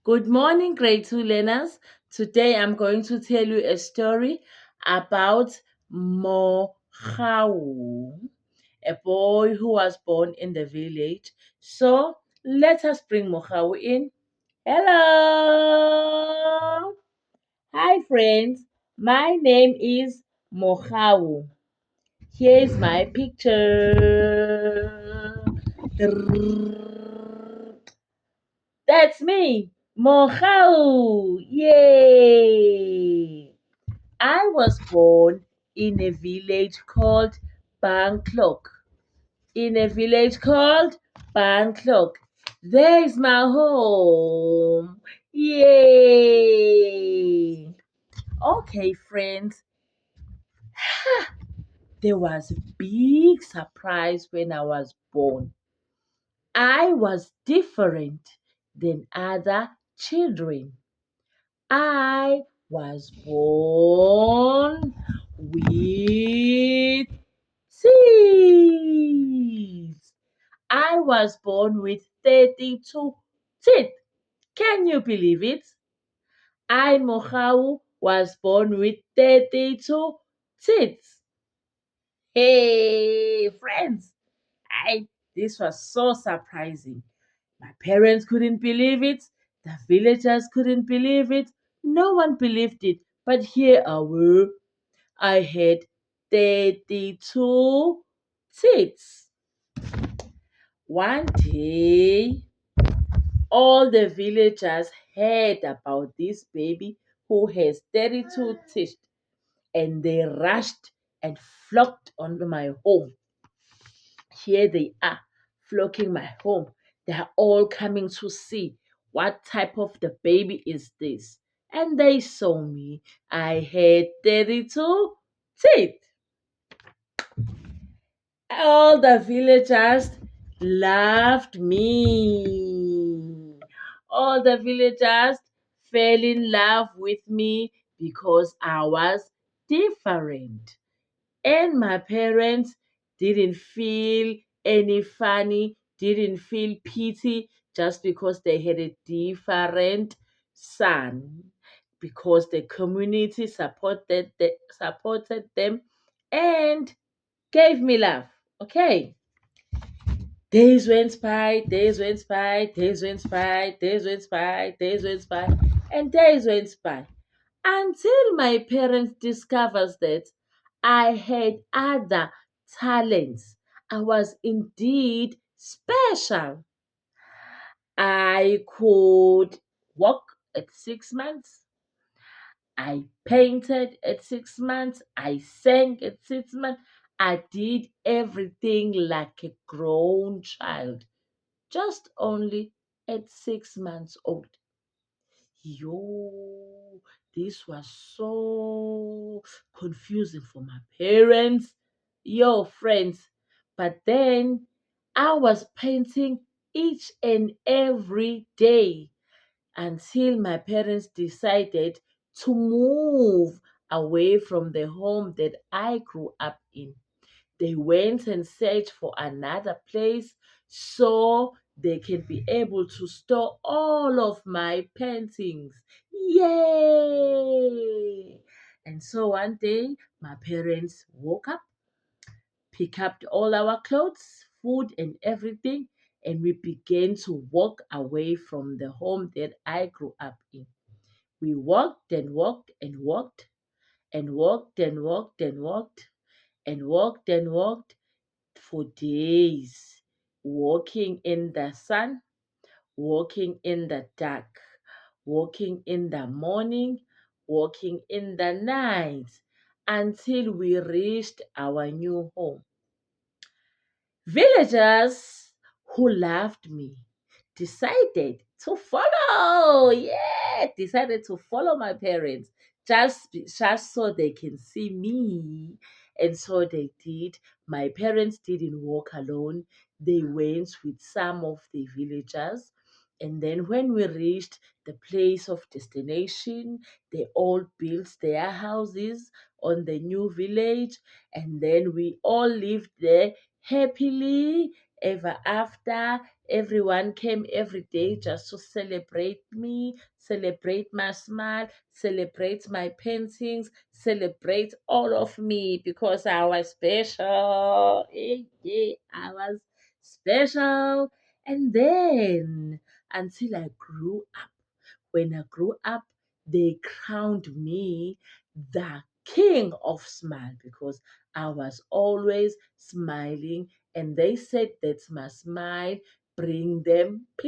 Good morning, grade 2 learners. Today I'm going to tell you a story about Mohau, a boy who was born in the village. So let us bring Mohau in. Hello! Hi, friends. My name is Mohau. Here's my picture. That's me, Mohau. Yay! I was born in a village called Bangkok. In a village called Bangkok. There's my home. Yay! Okay, friends. There was a big surprise when I was born. I was different than other children. I was born with teeth. I was born with 32 teeth. Can you believe it? I, Mohau, was born with 32 teeth. Hey, friends, this was so surprising. My parents couldn't believe it. The villagers couldn't believe it. No one believed it. But here I were. I had 32 teeth. One day, all the villagers heard about this baby who has 32 teeth, and they rushed and flocked onto my home. Here they are, flocking my home. They are all coming to see what type of the baby is this. And they saw me. I had 32 teeth. All the villagers loved me. All the villagers fell in love with me because I was different. And my parents didn't feel any funny, didn't feel pity just because they had a different son, because the community supported them and gave me love. Okay. Days went by, days went by, days went by, days went by, days went by, and days went by until my parents discovered that I had other talents. I was indeed special. I could walk at 6 months. I painted at 6 months. I sang at 6 months. I did everything like a grown child, just only at 6 months old. Yo, this was so confusing for my parents, yo, friends. But then I was painting each and every day until my parents decided to move away from the home that I grew up in. They went and searched for another place so they can be able to store all of my paintings. Yay! And so one day, my parents woke up, picked up all our clothes, food, and everything, and we began to walk away from the home that I grew up in. We walked and walked and walked and walked and walked and walked and walked and walked for days, walking in the sun, walking in the dark, walking in the morning, walking in the night, until we reached our new home. Villagers who loved me decided to follow. Yeah, decided to follow my parents just so they can see me. And so they did. My parents didn't walk alone. They went with some of the villagers. And then when we reached the place of destination, they all built their houses on the new village. And then we all lived there happily ever after. Everyone came every day just to celebrate me, celebrate my smile, celebrate my paintings, celebrate all of me because I was special. Yeah, I was special. And then until I grew up, when I grew up, they crowned me the king of smile because I was always smiling, and they said that my smile bring them peace.